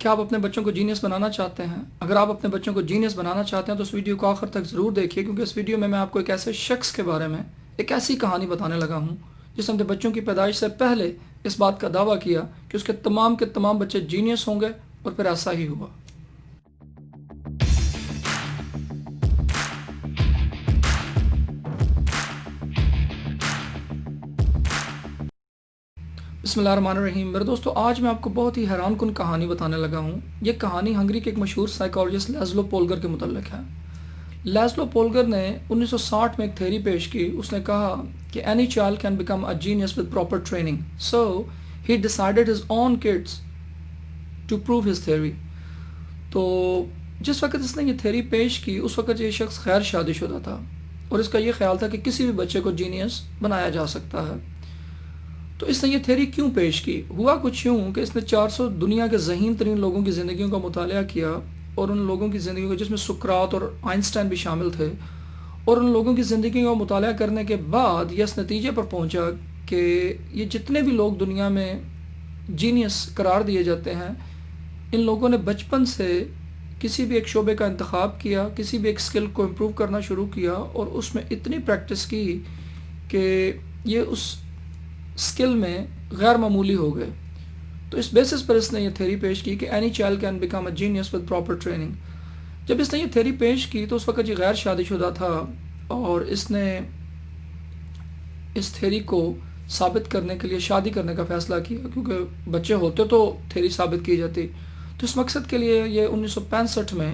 کیا آپ اپنے بچوں کو جینیس بنانا چاہتے ہیں؟ اگر آپ اپنے بچوں کو جینیس بنانا چاہتے ہیں تو اس ویڈیو کو آخر تک ضرور دیکھیے، کیونکہ اس ویڈیو میں آپ کو ایک ایسے شخص کے بارے میں ایک ایسی کہانی بتانے لگا ہوں جس نے اپنے بچوں کی پیدائش سے پہلے اس بات کا دعویٰ کیا کہ اس کے تمام بچے جینیس ہوں گے، اور پھر ایسا ہی ہوا۔ بسم اللہ الرحمن الرحیم۔ میرے دوستو، آج میں آپ کو بہت ہی حیران کن کہانی بتانے لگا ہوں۔ یہ کہانی ہنگری کے ایک مشہور سائیکالوجسٹ لیزلو پولگر کے متعلق ہے۔ لیزلو پولگر نے 1960 میں ایک تھیوری پیش کی۔ اس نے کہا کہ any child can become a genius with proper training. So he decided his own kids to prove his theory. تو جس وقت اس نے یہ تھیوری پیش کی، اس وقت یہ شخص غیر شادی شدہ تھا، اور اس کا یہ خیال تھا کہ کسی بھی بچے کو جینیس بنایا جا سکتا ہے۔ تو اس نے یہ تھیوری کیوں پیش کی؟ ہوا کچھ یوں کہ اس نے 400 دنیا کے ذہین ترین لوگوں کی زندگیوں کا مطالعہ کیا، اور ان لوگوں کی زندگیوں کو، جس میں سقراط اور آئنسٹائن بھی شامل تھے، اور ان لوگوں کی زندگیوں کا مطالعہ کرنے کے بعد یہ اس نتیجے پر پہنچا کہ یہ جتنے بھی لوگ دنیا میں جینیس قرار دیے جاتے ہیں، ان لوگوں نے بچپن سے کسی بھی ایک شعبے کا انتخاب کیا، کسی بھی ایک سکل کو امپروو کرنا شروع کیا، اور اس میں اتنی پریکٹس کی کہ یہ اس سکل میں غیر معمولی ہو گئے۔ تو اس بیسس پر اس نے یہ تھیوری پیش کی کہ any child can become a genius with proper training۔ جب اس نے یہ تھیوری پیش کی تو اس وقت یہ غیر شادی شدہ تھا، اور اس نے اس تھیوری کو ثابت کرنے کے لیے شادی کرنے کا فیصلہ کیا، کیونکہ بچے ہوتے تو تھیوری ثابت کی جاتی۔ تو اس مقصد کے لیے یہ 1965 میں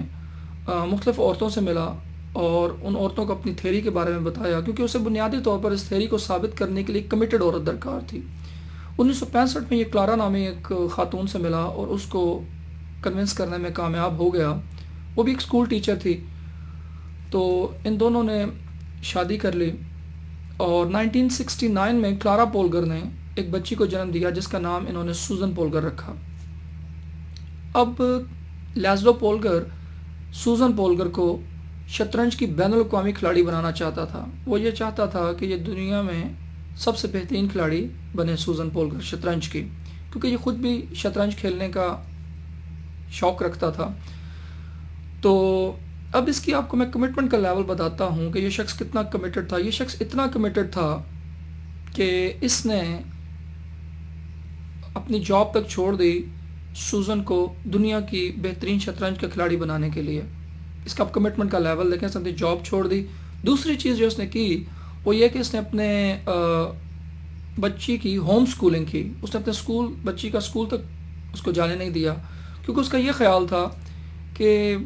مختلف عورتوں سے ملا اور ان عورتوں کو اپنی تھیوری کے بارے میں بتایا، کیونکہ اسے بنیادی طور پر اس تھیوری کو ثابت کرنے کے لیے کمیٹڈ عورت درکار تھی۔ 1965 میں یہ کلارا نامی ایک خاتون سے ملا اور اس کو کنونس کرنے میں کامیاب ہو گیا۔ وہ بھی ایک اسکول ٹیچر تھی۔ تو ان دونوں نے شادی کر لی، اور 1969 میں کلارا پولگر نے ایک بچی کو جنم دیا جس کا نام انہوں نے سوزن پولگر رکھا۔ اب لیزلو پولگر سوزن پولگر کو شطرنج کی بین الاقوامی کھلاڑی بنانا چاہتا تھا۔ وہ یہ چاہتا تھا کہ یہ دنیا میں سب سے بہترین کھلاڑی بنے سوزن پولگر شطرنج کی، کیونکہ یہ خود بھی شطرنج کھیلنے کا شوق رکھتا تھا۔ تو اب اس کی آپ کو میں کمٹمنٹ کا لیول بتاتا ہوں کہ یہ شخص کتنا کمیٹڈ تھا۔ یہ شخص اتنا کمیٹڈ تھا کہ اس نے اپنی جاب تک چھوڑ دی سوزن کو دنیا کی بہترین شطرنج کا کھلاڑی بنانے کے لیے۔ اس کا کمٹمنٹ کا لیول دیکھیں، اس نے اپنی جاب چھوڑ دی۔ دوسری چیز جو اس نے کی وہ یہ کہ اس نے اپنے بچی کی ہوم سکولنگ کی۔ اس نے اپنے بچی کا سکول تک اس کو جانے نہیں دیا، کیونکہ اس کا یہ خیال تھا کہ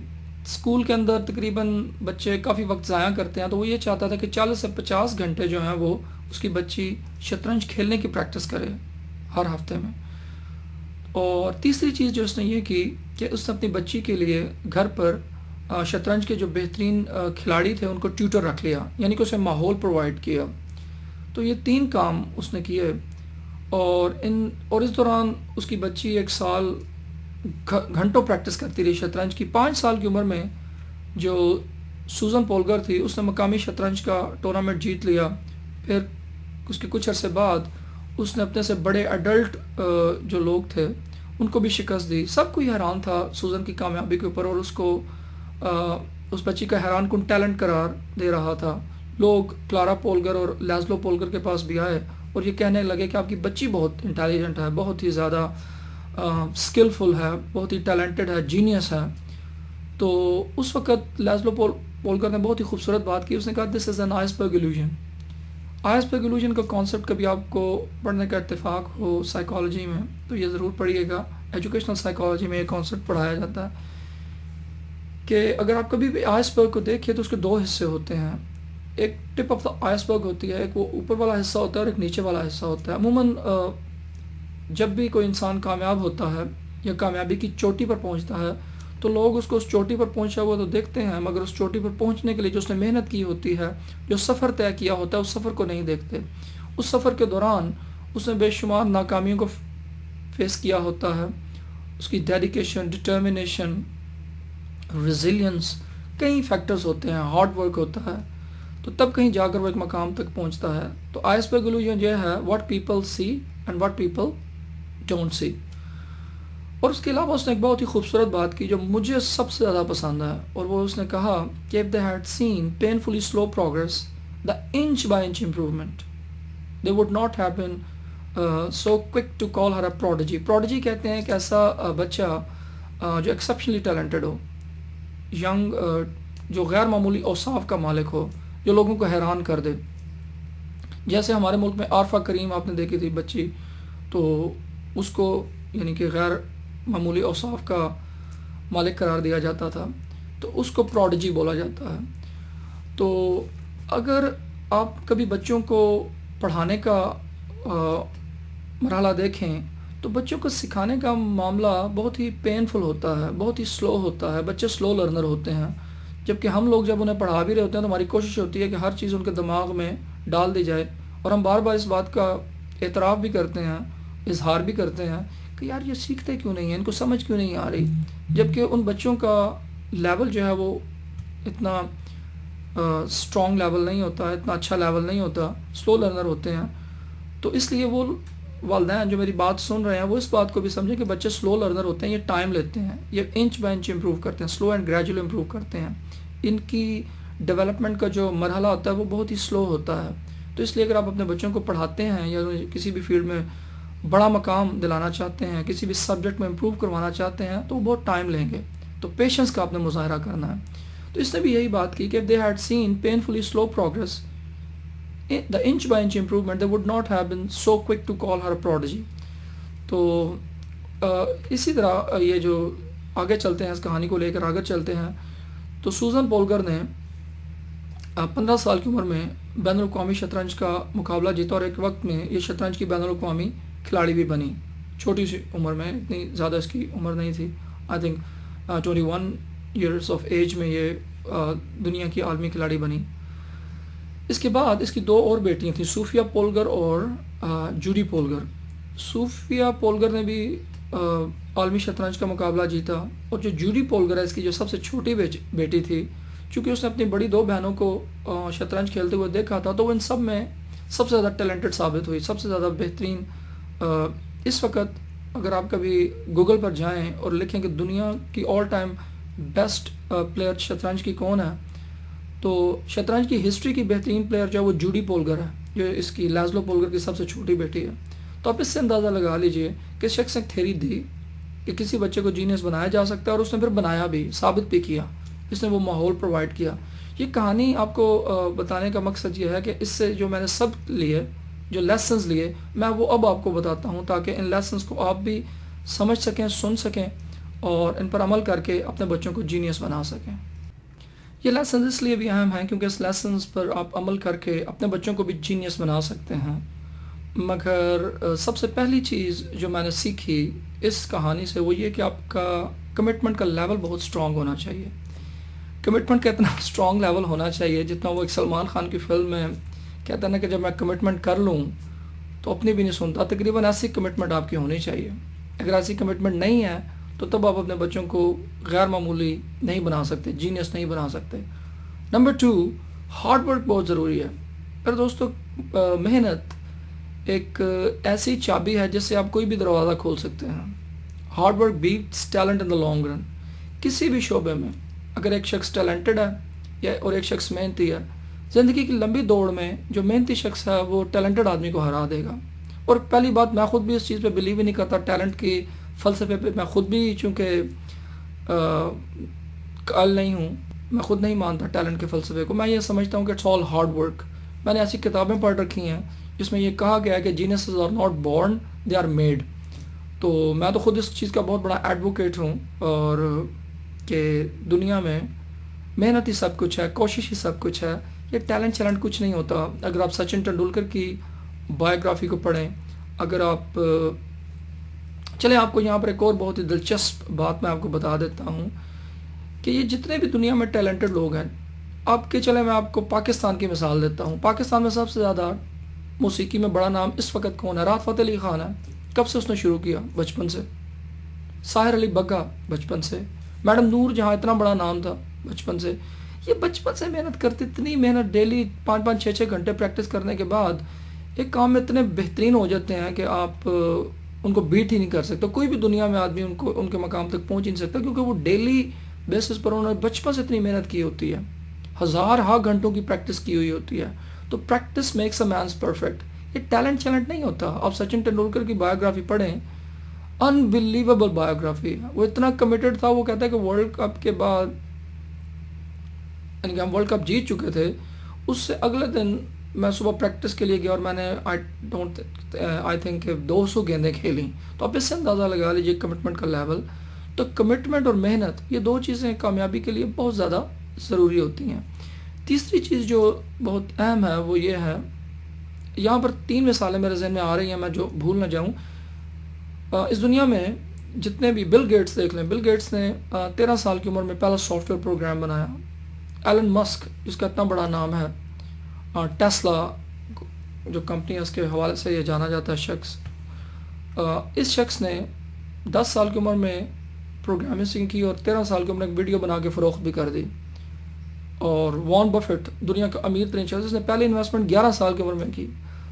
سکول کے اندر تقریباً بچے کافی وقت ضائع کرتے ہیں، تو وہ یہ چاہتا تھا کہ 40 سے 50 گھنٹے جو ہیں وہ اس کی بچی شطرنج کھیلنے کی پریکٹس کرے ہر ہفتے میں۔ اور تیسری چیز جو اس نے یہ کی کہ اس نے اپنی بچی کے لیے گھر پر شطرنج کے جو بہترین کھلاڑی تھے ان کو ٹیوٹر رکھ لیا، یعنی کہ اسے ماحول پرووائڈ کیا۔ تو یہ 3 کام اس نے کیے، اور اس دوران اس کی بچی 1 سال گھنٹوں پریکٹس کرتی رہی شطرنج کی۔ 5 سال کی عمر میں جو سوزن پولگر تھی اس نے مقامی شطرنج کا ٹورنامنٹ جیت لیا۔ پھر اس کے کچھ عرصے بعد اس نے اپنے سے بڑے ایڈلٹ جو لوگ تھے ان کو بھی شکست دی۔ سب کوئی حیران تھا سوزن کی کامیابی کے اوپر، اور اس کو اس بچی کا حیران کن ٹیلنٹ قرار دے رہا تھا۔ لوگ کلارا پولگر اور لیزلو پولگر کے پاس بھی آئے اور یہ کہنے لگے کہ آپ کی بچی بہت انٹیلیجنٹ ہے، بہت ہی زیادہ سکلفل ہے، بہت ہی ٹیلنٹڈ ہے، جینیس ہے۔ تو اس وقت لیزلو پولگر نے بہت ہی خوبصورت بات کی۔ اس نے کہا دس از این آئس برگ ایلیوژن۔ آئس برگ ایلیوژن کا کانسیپٹ کبھی آپ کو پڑھنے کا اتفاق ہو سائیکالوجی میں تو یہ ضرور پڑھیے گا۔ ایجوکیشنل سائیکالوجی میں یہ کانسیپٹ پڑھایا جاتا ہے کہ اگر آپ کبھی بھی آئس برگ کو دیکھیں تو اس کے 2 حصے ہوتے ہیں۔ ایک ٹپ آف دا آئس برگ ہوتی ہے، ایک وہ اوپر والا حصہ ہوتا ہے اور ایک نیچے والا حصہ ہوتا ہے۔ عموماً جب بھی کوئی انسان کامیاب ہوتا ہے یا کامیابی کی چوٹی پر پہنچتا ہے تو لوگ اس کو اس چوٹی پر پہنچا ہوا تو دیکھتے ہیں، مگر اس چوٹی پر پہنچنے کے لیے جو اس نے محنت کی ہوتی ہے، جو سفر طے کیا ہوتا ہے، اس سفر کو نہیں دیکھتے۔ اس سفر کے دوران اس نے بے شمار ناکامیوں کو فیس کیا ہوتا ہے۔ اس کی ڈیڈیکیشن، ڈٹرمنیشن، ریزیلینس، کئی فیکٹرز ہوتے ہیں، ہارڈ ورک ہوتا ہے، تو تب کہیں جا کر وہ ایک مقام تک پہنچتا ہے۔ تو آئس برگ ایلیوژن یہ ہے what people see and what people don't see. اور اس کے علاوہ اس نے ایک بہت ہی خوبصورت بات کی جو مجھے سب سے زیادہ پسند ہے، اور وہ اس نے کہا کہ if they had seen painfully slow progress, the inch by inch improvement, they would not have been so quick to call her a prodigy. Prodigy کہتے ہیں کہ ایسا بچہ جو ایکسیپشنلی ٹیلنٹڈ ہو، ینگ، جو غیر معمولی اوصاف کا مالک ہو، جو لوگوں کو حیران کر دے. جیسے ہمارے ملک میں عارفہ کریم آپ نے دیکھی تھی بچی، تو اس کو یعنی کہ غیر معمولی اوصاف کا مالک قرار دیا جاتا تھا، تو اس کو پروڈیجی بولا جاتا ہے. تو اگر آپ کبھی بچوں کو پڑھانے کا مرحلہ دیکھیں تو بچوں کو سکھانے کا معاملہ بہت ہی پینفل ہوتا ہے، بہت ہی سلو ہوتا ہے. بچے سلو لرنر ہوتے ہیں، جبکہ ہم لوگ جب انہیں پڑھا بھی رہے ہوتے ہیں تو ہماری کوشش ہوتی ہے کہ ہر چیز ان کے دماغ میں ڈال دی جائے، اور ہم بار بار اس بات کا اعتراف بھی کرتے ہیں، اظہار بھی کرتے ہیں کہ یار یہ سیکھتے کیوں نہیں ہیں، ان کو سمجھ کیوں نہیں آ رہی، جبکہ ان بچوں کا لیول جو ہے وہ اتنا اسٹرانگ لیول نہیں ہوتا، اتنا اچھا لیول نہیں ہوتا، سلو لرنر ہوتے ہیں. تو اس لیے وہ والدین جو میری بات سن رہے ہیں وہ اس بات کو بھی سمجھیں کہ بچے سلو لرنر ہوتے ہیں، یہ ٹائم لیتے ہیں، یہ انچ بائی انچ امپروو کرتے ہیں، سلو اینڈ گریجولی امپروو کرتے ہیں. ان کی ڈیولپمنٹ کا جو مرحلہ ہوتا ہے وہ بہت ہی سلو ہوتا ہے. تو اس لیے اگر آپ اپنے بچوں کو پڑھاتے ہیں یا کسی بھی فیلڈ میں بڑا مقام دلانا چاہتے ہیں، کسی بھی سبجیکٹ میں امپروو کروانا چاہتے ہیں، تو وہ بہت ٹائم لیں گے. تو پیشنس کا آپ نے مظاہرہ کرنا ہے. تو اس نے بھی یہی بات کی کہ if they had seen painfully slow progress, the inch by inch improvement, they would not have been so quick to call her a prodigy. تو اسی طرح یہ جو آگے چلتے ہیں، اس کہانی کو لے کر آگے چلتے ہیں، تو سوزن پولگر نے 15 سال کی عمر میں بین الاقوامی شطرنج کا مقابلہ جیتا، اور ایک وقت میں یہ شطرنج کی بین الاقوامی کھلاڑی بھی بنی. چھوٹی سی عمر میں، اتنی زیادہ اس کی عمر نہیں تھی، I think 21 years of age میں یہ دنیا کی عالمی کھلاڑی بنی. اس کے بعد اس کی 2 اور بیٹیاں تھیں، صوفیہ پولگر اور جوڈی پولگر. صوفیہ پولگر نے بھی عالمی شطرنج کا مقابلہ جیتا، اور جو جوڈی پولگر ہے اس کی جو سب سے چھوٹی بیٹی تھی، چونکہ اس نے اپنی بڑی 2 بہنوں کو شطرنج کھیلتے ہوئے دیکھا تھا، تو وہ ان سب میں سب سے زیادہ ٹیلنٹڈ ثابت ہوئی، سب سے زیادہ بہترین. اس وقت اگر آپ کبھی گوگل پر جائیں اور لکھیں کہ دنیا کی آل ٹائم بیسٹ پلیئر شطرنج کی کون ہے، تو شطرنج کی ہسٹری کی بہترین پلیئر جو ہے وہ جوڈی پولگر ہے، جو اس کی لازلو پولگر کی سب سے چھوٹی بیٹی ہے. تو آپ اس سے اندازہ لگا لیجئے کہ اس شخص نے تھیری دی کہ کسی بچے کو جینیس بنایا جا سکتا ہے، اور اس نے پھر بنایا بھی، ثابت بھی کیا، اس نے وہ ماحول پرووائڈ کیا. یہ کہانی آپ کو بتانے کا مقصد یہ ہے کہ اس سے جو میں نے سبق لیے، جو لیسنز لیے، میں وہ اب آپ کو بتاتا ہوں، تاکہ ان لیسنز کو آپ بھی سمجھ سکیں، سن سکیں، اور ان پر عمل کر کے اپنے بچوں کو جینیس بنا سکیں. یہ لیسنز اس لیے بھی اہم ہیں کیونکہ اس لیسنز پر آپ عمل کر کے اپنے بچوں کو بھی جینیس بنا سکتے ہیں. مگر سب سے پہلی چیز جو میں نے سیکھی اس کہانی سے وہ یہ کہ آپ کا کمٹمنٹ کا لیول بہت سٹرونگ ہونا چاہیے. کمٹمنٹ کا اتنا سٹرونگ لیول ہونا چاہیے جتنا وہ ایک سلمان خان کی فلم میں کہتا ہے نا کہ جب میں کمٹمنٹ کر لوں تو اپنی بھی نہیں سنتا. تقریباً ایسی کمٹمنٹ آپ کی ہونی چاہیے. اگر ایسی کمٹمنٹ نہیں ہے تو تب آپ اپنے بچوں کو غیر معمولی نہیں بنا سکتے، جینیس نہیں بنا سکتے. نمبر 2، ہارڈ ورک بہت ضروری ہے. پر دوستو، محنت ایک ایسی چابی ہے جس سے آپ کوئی بھی دروازہ کھول سکتے ہیں. Hard work beats talent in the long run. کسی بھی شعبے میں اگر ایک شخص ٹیلنٹڈ ہے اور ایک شخص محنتی ہے، زندگی کی لمبی دوڑ میں جو محنتی شخص ہے وہ ٹیلنٹڈ آدمی کو ہرا دے گا. اور پہلی بات، میں خود بھی اس چیز پہ بلیو ہی نہیں کرتا، ٹیلنٹ کی فلسفے پہ میں خود بھی چونکہ قائل نہیں ہوں، میں خود نہیں مانتا ٹیلنٹ کے فلسفے کو. میں یہ سمجھتا ہوں کہ اٹس آل ہارڈ ورک. میں نے ایسی کتابیں پڑھ رکھی ہیں جس میں یہ کہا گیا ہے کہ geniuses are not born, they are made. تو میں تو خود اس چیز کا بہت بڑا ایڈوکیٹ ہوں، اور کہ دنیا میں محنت ہی سب کچھ ہے، کوشش ہی سب کچھ ہے. یہ ٹیلنٹ کچھ نہیں ہوتا. اگر آپ سچن ٹنڈولکر کی بایوگرافی کو پڑھیں، اگر آپ چلیں آپ کو یہاں پر ایک اور بہت ہی دلچسپ بات میں آپ کو بتا دیتا ہوں کہ یہ جتنے بھی دنیا میں ٹیلنٹڈ لوگ ہیں، آپ کے چلیں میں آپ کو پاکستان کی مثال دیتا ہوں. پاکستان میں سب سے زیادہ موسیقی میں بڑا نام اس وقت کون ہے؟ راحت فتح علی خان ہے. کب سے اس نے شروع کیا؟ بچپن سے. ساحر علی بگا بچپن سے. میڈم نور جہاں اتنا بڑا نام تھا بچپن سے. یہ بچپن سے محنت کرتے، اتنی محنت، ڈیلی 5-5 6-6 گھنٹے پریکٹس کرنے کے بعد ایک کام میں اتنے بہترین ہو جاتے ہیں کہ آپ ان کو بیٹ ہی نہیں کر سکتا. کوئی بھی دنیا میں آدمی ان کے مقام تک پہنچ ہی نہیں سکتا، کیونکہ وہ ڈیلی بیسس پر انہوں نے بچپن سے اتنی محنت کی ہوتی ہے، ہزارہ گھنٹوں کی پریکٹس کی ہوئی ہوتی ہے. تو practice makes a means perfect. یہ ٹیلنٹ نہیں ہوتا. آپ سچن ٹینڈولکر کی بایوگرافی پڑھیں، انبلیویبل بایوگرافی. وہ اتنا کمیٹڈ تھا، وہ کہتا ہے کہ ورلڈ کپ کے بعد، یعنی کہ ہم ورلڈ کپ جیت چکے تھے، اس سے اگلے دن میں صبح پریکٹس کے لیے گیا اور میں نے آئی تھنک 200 گیندیں کھیلیں. تو آپ اس سے اندازہ لگا لیجیے کمٹمنٹ کا لیول. تو کمٹمنٹ اور محنت، یہ دو چیزیں کامیابی کے لیے بہت زیادہ ضروری ہوتی ہیں. تیسری چیز جو بہت اہم ہے وہ یہ ہے، یہاں پر 3 مثالیں میرے ذہن میں آ رہی ہیں، میں جو بھول نہ جاؤں. اس دنیا میں جتنے بھی، بل گیٹس دیکھ لیں، بل گیٹس نے 13 سال کی عمر میں پہلا سافٹ ویئر پروگرام بنایا. ایلن مسک، جس کا اتنا بڑا نام ہے، ٹیسلا جو کمپنی ہے اس کے حوالے سے یہ جانا جاتا ہے شخص، اس شخص نے 10 سال کی عمر میں پروگرامنگ کی اور 13 سال کی عمر میں ایک ویڈیو بنا کے فروخت بھی کر دی. اور وارن بفیٹ، دنیا کا امیر ترین شخص، اس نے پہلی انویسٹمنٹ 11 سال کی عمر میں کی.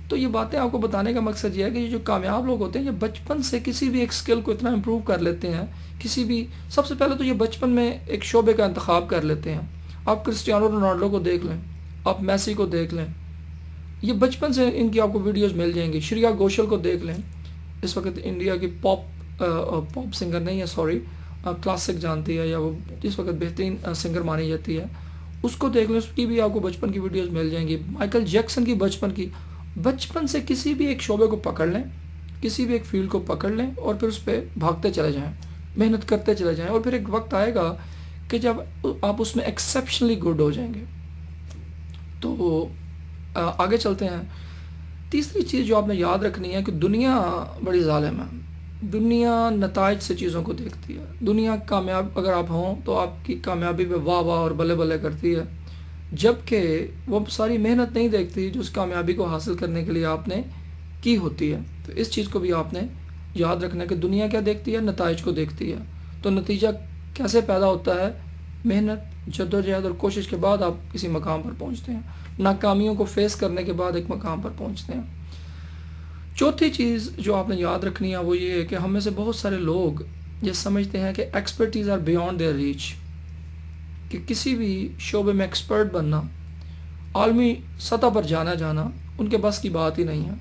تو یہ باتیں آپ کو بتانے کا مقصد یہ ہے کہ یہ جو کامیاب لوگ ہوتے ہیں، یہ بچپن سے کسی بھی ایک سکل کو اتنا امپروو کر لیتے ہیں. سب سے پہلے تو یہ بچپن میں ایک شعبے کا انتخاب کر لیتے ہیں. آپ کرسٹیانو رونالڈو کو دیکھ لیں، آپ میسی کو دیکھ لیں، یہ بچپن سے ان کی آپ کو ویڈیوز مل جائیں گی. شریا گھوشل کو دیکھ لیں، اس وقت انڈیا کی پاپ سنگر نہیں ہے، سوری، کلاسک جانتی ہے، یا وہ اس وقت بہترین سنگر مانی جاتی ہے، اس کو دیکھ لیں. اس کی بھی آپ کو بچپن کی ویڈیوز مل جائیں گی. مائیکل جیکسن کی بچپن سے کسی بھی ایک شعبے کو پکڑ لیں، کسی بھی ایک فیلڈ کو پکڑ لیں اور پھر اس پہ بھاگتے چلے جائیں، محنت کرتے چلے جائیں، اور پھر ایک وقت آئے گا کہ جب آپ اس میں ایکسیپشنلی گڈ ہو جائیں گے. تو آگے چلتے ہیں. تیسری چیز جو آپ نے یاد رکھنی ہے کہ دنیا بڑی ظالم ہے. دنیا نتائج سے چیزوں کو دیکھتی ہے. دنیا کامیاب اگر آپ ہوں تو آپ کی کامیابی پہ واہ واہ اور بلے بلے کرتی ہے، جبکہ وہ ساری محنت نہیں دیکھتی جو اس کامیابی کو حاصل کرنے کے لیے آپ نے کی ہوتی ہے. تو اس چیز کو بھی آپ نے یاد رکھنا ہے کہ دنیا کیا دیکھتی ہے، نتائج کو دیکھتی ہے. تو نتیجہ کیسے پیدا ہوتا ہے؟ محنت، جدوجہد اور کوشش کے بعد آپ کسی مقام پر پہنچتے ہیں، ناکامیوں کو فیس کرنے کے بعد ایک مقام پر پہنچتے ہیں. چوتھی چیز جو آپ نے یاد رکھنی ہے وہ یہ ہے کہ ہم میں سے بہت سارے لوگ یہ سمجھتے ہیں کہ expertise are beyond their reach, کہ کسی بھی شعبے میں ایکسپرٹ بننا، عالمی سطح پر جانا ان کے بس کی بات ہی نہیں ہے.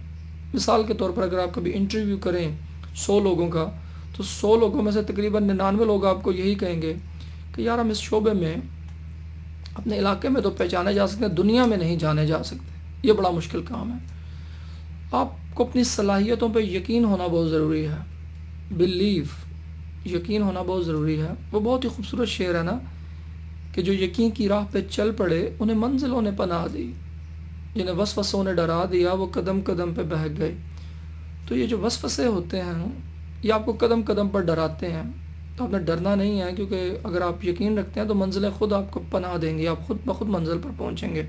مثال کے طور پر اگر آپ کبھی انٹرویو کریں 100 لوگوں کا، تو 100 لوگوں میں سے تقریباً 99 لوگ آپ کو یہی کہیں گے کہ یار ہم اس شعبے میں اپنے علاقے میں تو پہچانے جا سکتے ہیں، دنیا میں نہیں جانے جا سکتے، یہ بڑا مشکل کام ہے. آپ کو اپنی صلاحیتوں پہ یقین ہونا بہت ضروری ہے. بلیو، یقین ہونا بہت ضروری ہے. وہ بہت ہی خوبصورت شعر ہے نا، کہ جو یقین کی راہ پہ چل پڑے انہیں منزلوں نے پناہ دی، جنہیں وسوسوں نے ڈرا دیا وہ قدم قدم پہ بہک گئے. تو یہ جو وسوسے ہوتے ہیں یہ آپ کو قدم قدم پر ڈراتے ہیں، تو آپ نے ڈرنا نہیں ہے، کیونکہ اگر آپ یقین رکھتے ہیں تو منزلیں خود آپ کو پناہ دیں گی، آپ خود بخود منزل پر پہنچیں گے.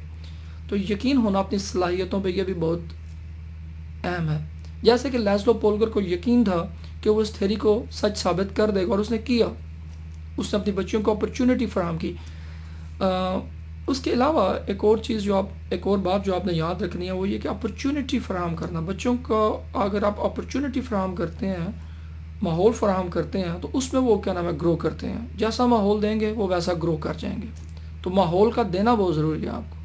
تو یقین ہونا اپنی صلاحیتوں پہ یہ بھی بہت اہم ہے. جیسے کہ لیزلو پولگر کو یقین تھا کہ وہ اس تھیری کو سچ ثابت کر دے گا، اور اس نے کیا. اس نے اپنی بچیوں کو اپرچونٹی فراہم کی. اس کے علاوہ ایک اور بات جو آپ نے یاد رکھنی ہے وہ یہ کہ اپرچونٹی فراہم کرنا. بچوں کو اگر آپ اپرچونٹی فراہم کرتے ہیں، ماحول فراہم کرتے ہیں، تو اس میں وہ کیا نام ہے گرو کرتے ہیں. جیسا ماحول دیں گے وہ ویسا گرو کر جائیں گے. تو ماحول کا دینا بہت ضروری ہے آپ کو.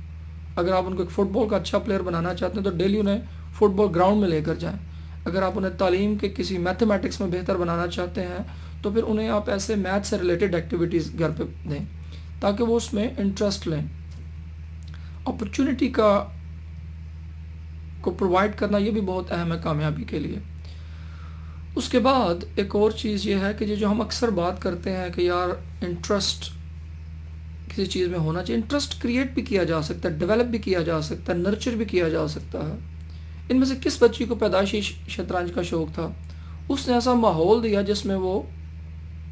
اگر آپ ان کو ایک فٹ بال کا اچھا پلیئر بنانا چاہتے ہیں تو ڈیلی انہیں فٹ بال گراؤنڈ میں لے کر جائیں. اگر آپ انہیں تعلیم کے کسی میتھمیٹکس میں بہتر بنانا چاہتے ہیں تو پھر انہیں آپ ایسے میتھ سے ریلیٹڈ ایکٹیویٹیز گھر پہ دیں تاکہ وہ اس میں انٹرسٹ لیں. اپرچونٹی کو پرووائڈ کرنا یہ بھی بہت اہم ہے کامیابی کے لیے. اس کے بعد ایک اور چیز یہ ہے کہ جو ہم اکثر بات کرتے ہیں کہ یار انٹرسٹ کسی چیز میں ہونا چاہیے. انٹرسٹ کریٹ بھی کیا جا سکتا ہے، ڈیولپ بھی کیا جا سکتا ہے، نرچر بھی کیا جا سکتا ہے. ان میں سے کس بچی کو پیدائشی شطرنج کا شوق تھا؟ اس نے ایسا ماحول دیا جس میں وہ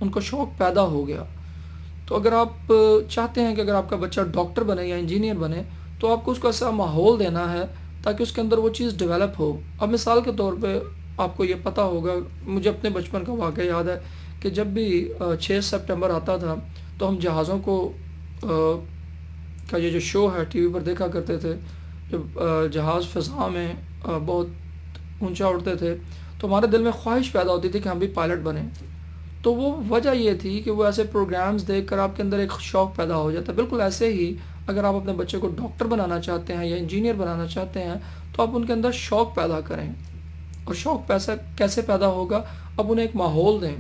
ان کو شوق پیدا ہو گیا. تو اگر آپ چاہتے ہیں کہ اگر آپ کا بچہ ڈاکٹر بنے یا انجینئر بنے تو آپ کو اس کو ایسا ماحول دینا ہے تاکہ اس کے اندر وہ چیز ڈیولپ ہو. اب مثال کے طور پہ آپ کو یہ پتہ ہوگا، مجھے اپنے بچپن کا واقعہ یاد ہے کہ جب بھی 6 سپٹمبر آتا تھا تو ہم جہازوں کا یہ جو شو ہے ٹی وی پر دیکھا کرتے تھے. جب جہاز فضا میں بہت اونچا اڑتے تھے تو ہمارے دل میں خواہش پیدا ہوتی تھی کہ ہم بھی پائلٹ بنیں. تو وہ وجہ یہ تھی کہ وہ ایسے پروگرامز دیکھ کر آپ کے اندر ایک شوق پیدا ہو جاتا ہے. بالکل ایسے ہی اگر آپ اپنے بچے کو ڈاکٹر بنانا چاہتے ہیں یا انجینئر بنانا چاہتے ہیں تو آپ ان کے اندر شوق پیدا کریں. اور شوق کیسے پیدا ہوگا؟ اب انہیں ایک ماحول دیں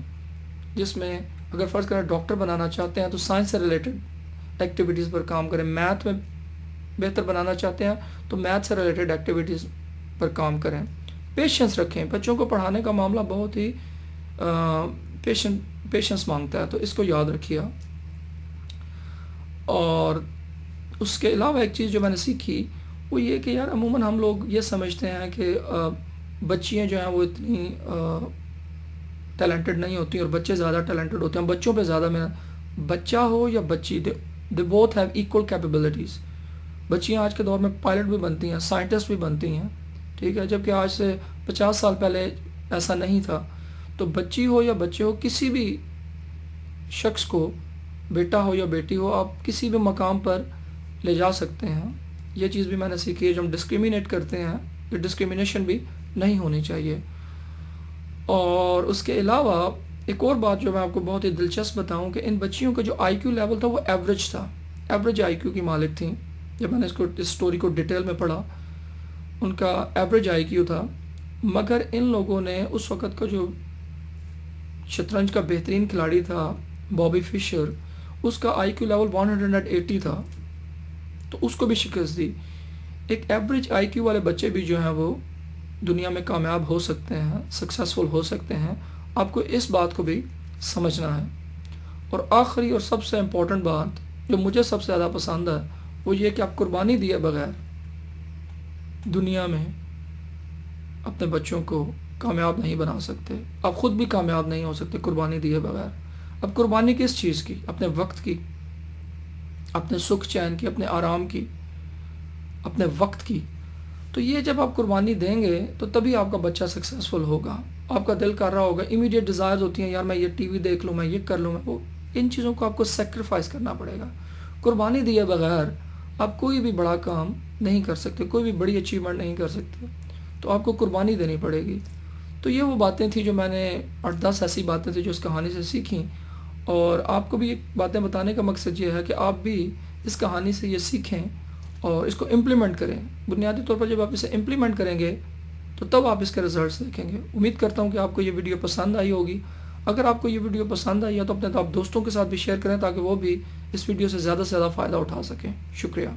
جس میں اگر فرض کریں ڈاکٹر بنانا چاہتے ہیں تو سائنس سے ریلیٹڈ ایکٹیویٹیز پر کام کریں. میتھ میں بہتر بنانا چاہتے ہیں تو میتھ سے ریلیٹڈ ایکٹیویٹیز پر کام کریں. پیشنس رکھیں. بچوں کو پڑھانے کا معاملہ بہت ہی پیشنس مانگتا ہے، تو اس کو یاد رکھیے. اور اس کے علاوہ ایک چیز جو میں نے سیکھی وہ یہ کہ یار عموماً ہم لوگ یہ سمجھتے ہیں کہ بچیاں جو ہیں وہ اتنی ٹیلنٹڈ نہیں ہوتی اور بچے زیادہ ٹیلنٹڈ ہوتے ہیں. بچوں پہ زیادہ بچہ ہو یا بچی، they both have equal capabilities. بچیاں آج کے دور میں پائلٹ بھی بنتی ہیں، سائنٹسٹ بھی بنتی ہیں، ٹھیک ہے، جبکہ آج سے 50 سال پہلے ایسا نہیں تھا. تو بچی ہو یا بچے ہو، کسی بھی شخص کو، بیٹا ہو یا بیٹی ہو، آپ کسی بھی مقام پر لے جا سکتے ہیں. یہ چیز بھی میں نے سیکھی ہے. جو ہم ڈسکریمنیٹ کرتے ہیں، یہ ڈسکریمنیشن بھی نہیں ہونی چاہیے. اور اس کے علاوہ ایک اور بات جو میں آپ کو بہت ہی دلچسپ بتاؤں کہ ان بچیوں کا جو آئی کیو لیول تھا وہ ایوریج تھا. ایوریج آئی کیو کی مالک تھیں. جب میں نے اس اسٹوری کو ڈیٹیل میں پڑھا، ان کا ایوریج آئی کیو تھا. مگر ان لوگوں نے اس وقت کا جو شطرنج کا بہترین کھلاڑی تھا بابی فشر، اس کا آئی کیو لیول 180 تھا، تو اس کو بھی شکست دی. ایک ایوریج آئی کیو والے بچے بھی جو ہیں وہ دنیا میں کامیاب ہو سکتے ہیں، سکسیسفل ہو سکتے ہیں. آپ کو اس بات کو بھی سمجھنا ہے. اور آخری اور سب سے امپورٹنٹ بات جو مجھے سب سے زیادہ پسند ہے وہ یہ کہ آپ قربانی دیے بغیر دنیا میں اپنے بچوں کو کامیاب نہیں بنا سکتے. آپ خود بھی کامیاب نہیں ہو سکتے قربانی دیے بغیر. اب قربانی کس چیز کی؟ اپنے وقت کی، اپنے سکھ چین کی، اپنے آرام کی، اپنے وقت کی. تو یہ جب آپ قربانی دیں گے تو تبھی آپ کا بچہ سکسیسفل ہوگا. آپ کا دل کر رہا ہوگا، امیڈیٹ ڈیزائرز ہوتی ہیں، یار میں یہ ٹی وی دیکھ لوں، میں یہ کر لوں، وہ ان چیزوں کو آپ کو سیکریفائز کرنا پڑے گا. قربانی دیے بغیر آپ کوئی بھی بڑا کام نہیں کر سکتے، کوئی بھی بڑی اچیومنٹ نہیں کر سکتے. تو آپ کو قربانی دینی پڑے گی. تو یہ وہ باتیں تھیں جو میں نے 8-10 ایسی باتیں تھیں جو اس کہانی سے سیکھیں. اور آپ کو بھی یہ باتیں بتانے کا مقصد یہ ہے کہ آپ بھی اس کہانی سے یہ سیکھیں اور اس کو امپلیمنٹ کریں. بنیادی طور پر جب آپ اسے امپلیمنٹ کریں گے تو تب آپ اس کے رزلٹس دیکھیں گے. امید کرتا ہوں کہ آپ کو یہ ویڈیو پسند آئی ہوگی. اگر آپ کو یہ ویڈیو پسند آئی ہے تو اپنے دوستوں کے ساتھ بھی شیئر کریں تاکہ وہ بھی اس ویڈیو سے زیادہ فائدہ اٹھا سکیں. شکریہ.